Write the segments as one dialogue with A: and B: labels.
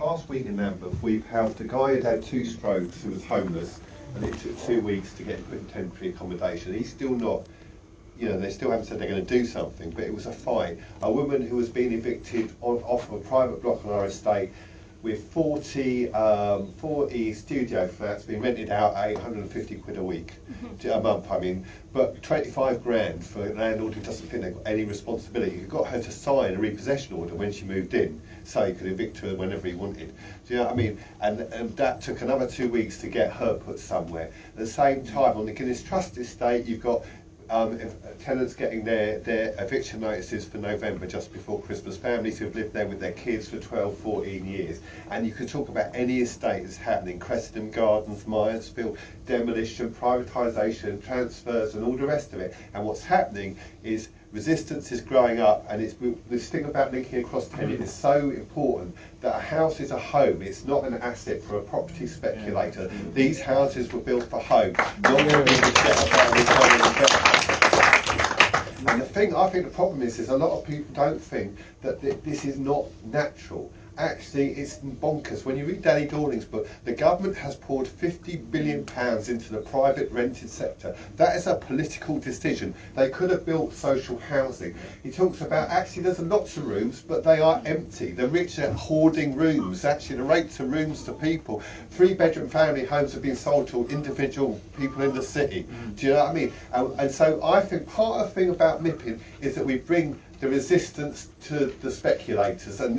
A: past week in Lambeth, we've helped a guy who'd had 2 strokes who was homeless, and it took 2 weeks to get him put in temporary accommodation. He's still not, you know, they still haven't said they're going to do something, but it was a fight. A woman who was being evicted off of a private block on our estate with 40 studio flats being rented out at 850 quid a week, a month, I mean, but 25 grand for a landlord who doesn't think they've got any responsibility. He got her to sign a repossession order when she moved in, so he could evict her whenever he wanted. Do you know what I mean? And that took another 2 weeks to get her put somewhere. At the same time, on the Guinness Trust estate, you've got tenants getting their eviction notices for November just before Christmas, families who've lived there with their kids for 12, 14 years. And you can talk about any estate that's happening, Cressida Gardens, Myersfield, demolition, privatisation, transfers and all the rest of it. And what's happening is resistance is growing up, and it's this thing about linking across tenure is so important that a house is a home. It's not an asset for a property speculator. These houses were built for home, not for people to get about retirement. And I think the problem is a lot of people don't think that this is not natural. Actually, it's bonkers. When you read Danny Dorning's book, the government has poured £50 billion into the private rented sector. That is a political decision. They could have built social housing. He talks about, actually, there's lots of rooms, but they are empty. The rich are hoarding rooms. Actually, the rates of rooms to people. 3-bedroom family homes have been sold to individual people in the city. Do you know what I mean? And so I think part of the thing about MIPIM is that we bring the resistance to the speculators, and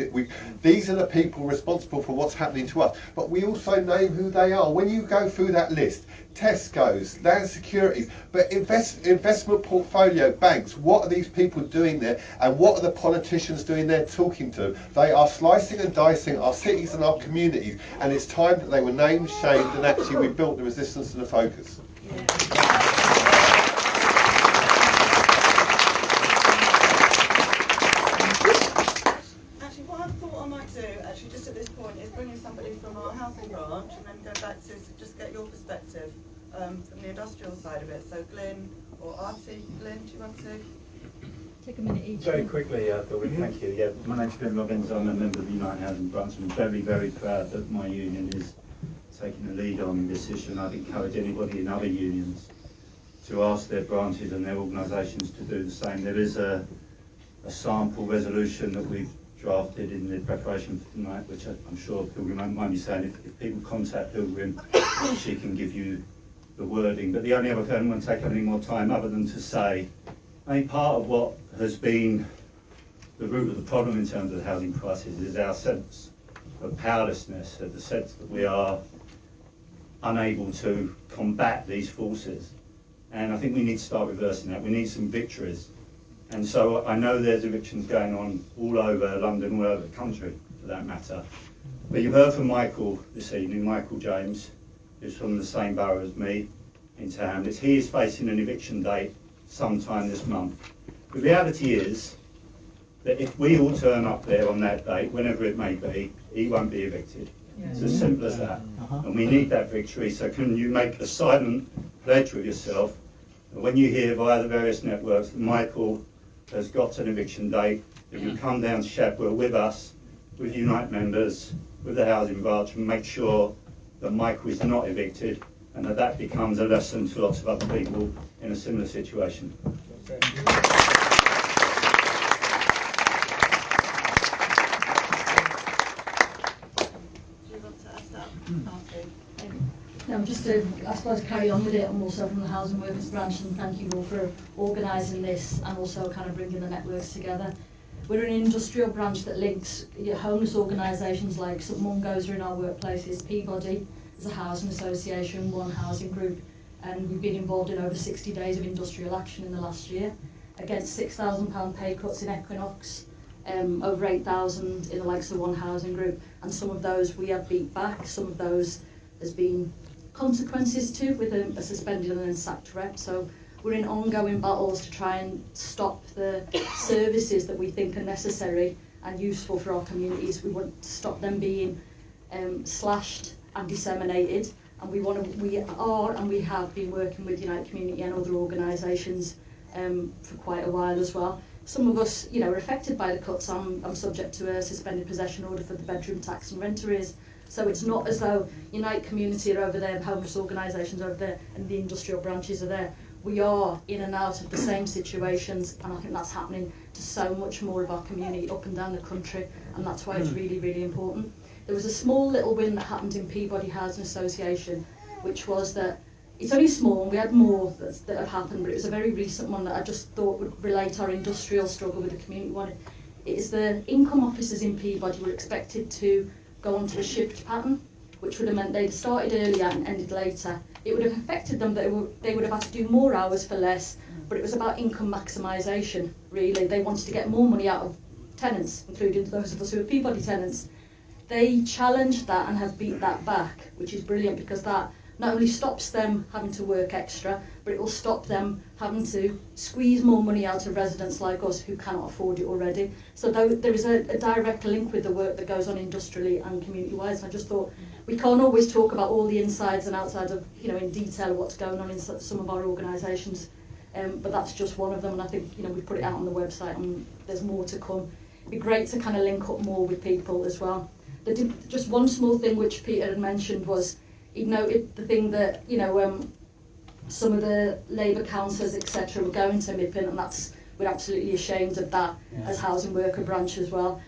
A: these are the people responsible for what's happening to us, but we also name who they are. When you go through that list, Tesco's, land securities, but investment portfolio banks, what are these people doing there, and what are the politicians doing there talking to them? They are slicing and dicing our cities and our communities, and it's time that they were named, shamed, and actually we built the resistance and the focus.
B: Just at this point is bringing somebody from our housing branch and then go back to just get your perspective from the industrial side of it. So Glyn or Artie, Glyn, do you want to
C: take a minute each?
D: Very quickly, Doreen, thank you. Yeah, my name's Glyn Robbins. I'm a member of the United Housing Branch. I'm very, very proud that my union is taking the lead on this issue, and I'd encourage anybody in other unions to ask their branches and their organisations to do the same. There is a sample resolution that we've drafted in the preparation for tonight, which I'm sure Pilgrim won't mind me saying. If people contact Pilgrim, she can give you the wording. But the only other thing, I don't want to take any more time other than to say, I think part of what has been the root of the problem in terms of the housing crisis is our sense of powerlessness, of the sense that we are unable to combat these forces. And I think we need to start reversing that. We need some victories. And so I know there's evictions going on all over London, all over the country for that matter. But you've heard from Michael this evening, Michael James, who's from the same borough as me in Hamlets. He is facing an eviction date sometime this month. The reality is that if we all turn up there on that date, whenever it may be, he won't be evicted. It's as simple as that. And we need that victory. So can you make a silent pledge with yourself that when you hear via the various networks that Michael has got an eviction date, that you come down to Shadwell with us, with Unite members, with the housing branch, and make sure that Michael is not evicted, and that becomes a lesson to lots of other people in a similar situation.
B: do you want to add that?
C: Just to, I suppose, carry on with it, and also from the Housing Workers Branch, and thank you all for organising this and also kind of bringing the networks together. We're an industrial branch that links homeless organisations like St Mungo's are in our workplaces, Peabody is a housing association, One Housing Group, and we've been involved in over 60 days of industrial action in the last year against £6,000 pay cuts in Equinox, over 8,000 in the likes of One Housing Group, and some of those we have beat back, some of those there's been consequences to, with a suspended and then sacked rep. So we're in ongoing battles to try and stop the services that we think are necessary and useful for our communities. We want to stop them being slashed and disseminated, and we have been working with Unite Community and other organisations for quite a while as well. some of us, you know, are affected by the cuts. I'm subject to a suspended possession order for the bedroom tax and rent arrears. So it's not as though Unite Community are over there, the homeless organisations over there, and the industrial branches are there. We are in and out of the same situations, and I think that's happening to so much more of our community up and down the country, and that's why it's really, really important. There was a small little win that happened in Peabody Housing Association, which was that it's only small, and we had more that have happened, but it was a very recent one that I just thought would relate our industrial struggle with the community one. It is the income officers in Peabody were expected to go onto a shift pattern, which would have meant they'd started earlier and ended later. It would have affected them that they would have had to do more hours for less, but it was about income maximisation, really. They wanted to get more money out of tenants, including those of us who are Peabody tenants. They challenged that and have beat that back, which is brilliant, because that not only stops them having to work extra, but it will stop them having to squeeze more money out of residents like us who cannot afford it already. So there is a direct link with the work that goes on industrially and community-wise. I just thought we can't always talk about all the insides and outsides of, you know, in detail what's going on in some of our organisations, but that's just one of them. And I think, you know, we put it out on the website, and there's more to come. It'd be great to kind of link up more with people as well. Just one small thing which Peter had mentioned was, you know, the thing that, you know, some of the Labour councillors, etc., were going to MIPIM, and we're absolutely ashamed of that as housing worker branch as well.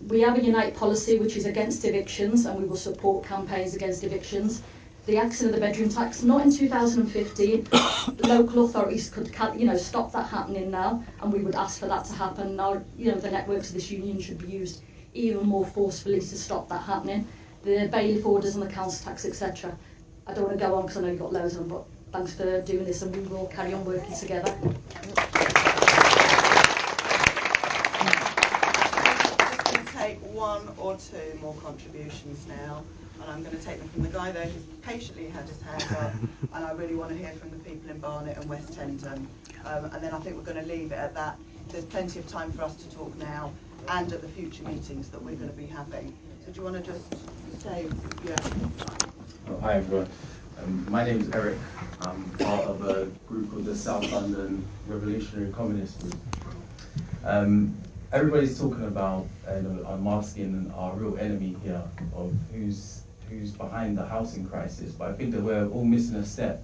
C: We have a Unite policy which is against evictions, and we will support campaigns against evictions. The axing of the bedroom tax, not in 2015, local authorities could, you know, stop that happening now, and we would ask for that to happen. Now, you know, the networks of this union should be used even more forcefully to stop that happening. The bailiff orders and the council tax, etc. I don't want to go on because I know you've got loads of them, but thanks for doing this, and we will carry on working together.
B: I'm just going to take one or two more contributions now, and I'm going to take them from the guy there who's patiently had his hand up, and I really want to hear from the people in Barnet and West Hendon, and then I think we're going to leave it at that. There's plenty of time for us to talk now and at the future meetings that we're going to be having. So do you want to just say, yeah?
E: Oh, hi everyone. My name is Eric. I'm part of a group called the South London Revolutionary Communist Group. Everybody's talking about unmasking our real enemy here of who's behind the housing crisis, but I think that we're all missing a step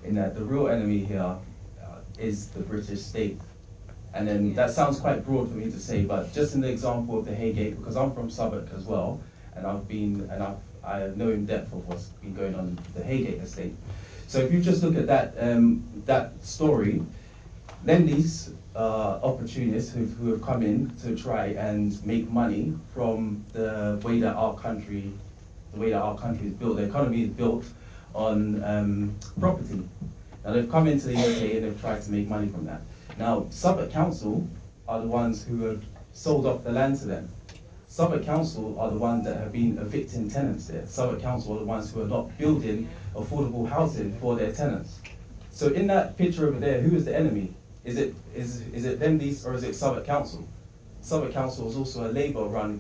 E: in that the real enemy here is the British state. And then that sounds quite broad for me to say, but just in the example of the Haygate, because I'm from Southwark as well, and I know in depth of what's been going on in the Haygate estate. So if you just look at that story, then these opportunists who have come in to try and make money from the way that our country is built, the economy is built on property. Now they've come into the UK and they've tried to make money from that. Now, Southwark Council are the ones who have sold off the land to them. Southwark Council are the ones that have been evicting tenants there. Southwark Council are the ones who are not building affordable housing for their tenants. So in that picture over there, who is the enemy? Is it them, these, or is it Southwark Council? Southwark Council is also a Labour-run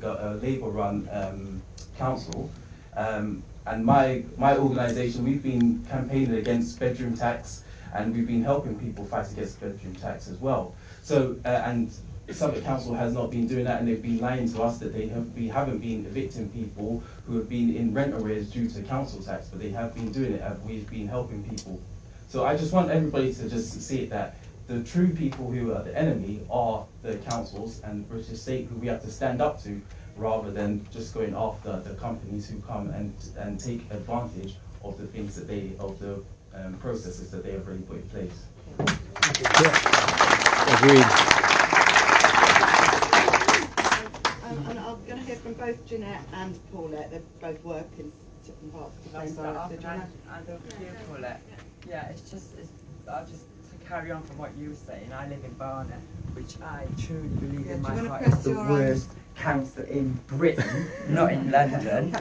E: council, and my organisation, we've been campaigning against bedroom tax, and we've been helping people fight against bedroom tax as well. So, and Southwark Council has not been doing that, and they've been lying to us that we haven't been evicting people who have been in rent arrears due to council tax, but they have been doing it, and we've been helping people. So I just want everybody to just see it that the true people who are the enemy are the councils and the British state, who we have to stand up to, rather than just going after the companies who come and take advantage of the things that processes that they have already put in place.
F: Agreed.
B: And I'm going to hear from both Jeanette and Paulette. They both work in different parts of the same direction.
G: And over to you, Paulette. Yeah, I'll just to carry on from what you were saying. I live in Barnet, which I truly believe in my heart is the worst council in Britain, not in London.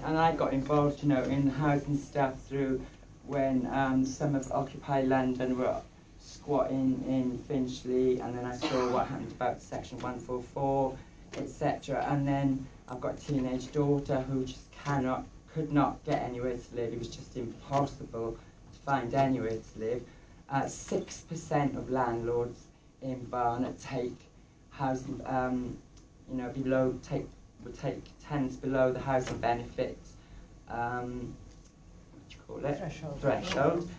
G: And I got involved, you know, in housing stuff through when some of Occupy London were squatting in Finchley, and then I saw what happened about Section 144, etc. And then I've got a teenage daughter who just could not get anywhere to live. It was just impossible to find anywhere to live. 6% of landlords in Barnet take housing, you know, would take tenants below the housing benefits, what do you call it? Threshold.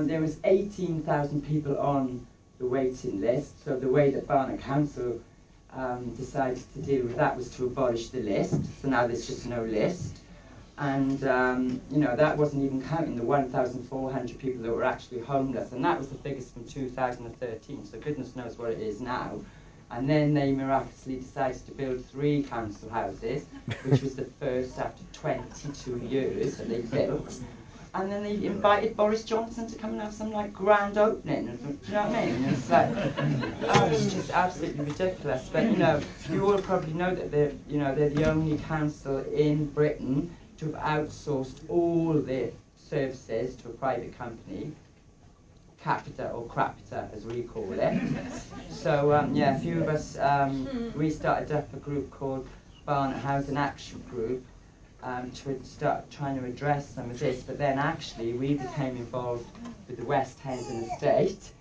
G: There was 18,000 people on the waiting list. So the way that Barnet Council decided to deal with that was to abolish the list. So now there's just no list. And you know, that wasn't even counting the 1,400 people that were actually homeless, and that was the figures from 2013, so goodness knows what it is now. And then they miraculously decided to build 3 council houses, which was the first after 22 years that they built. And then they invited Boris Johnson to come and have some like grand opening. Do you know what I mean? It's like, oh, it's just absolutely ridiculous. But you know, you all probably know that they're the only council in Britain to have outsourced all the services to a private company, Capita or Crapita as we call it. So yeah, a few of us, we started up a group called Barnet Housing Action Group to start trying to address some of this, but then actually we became involved with the West Hendon estate,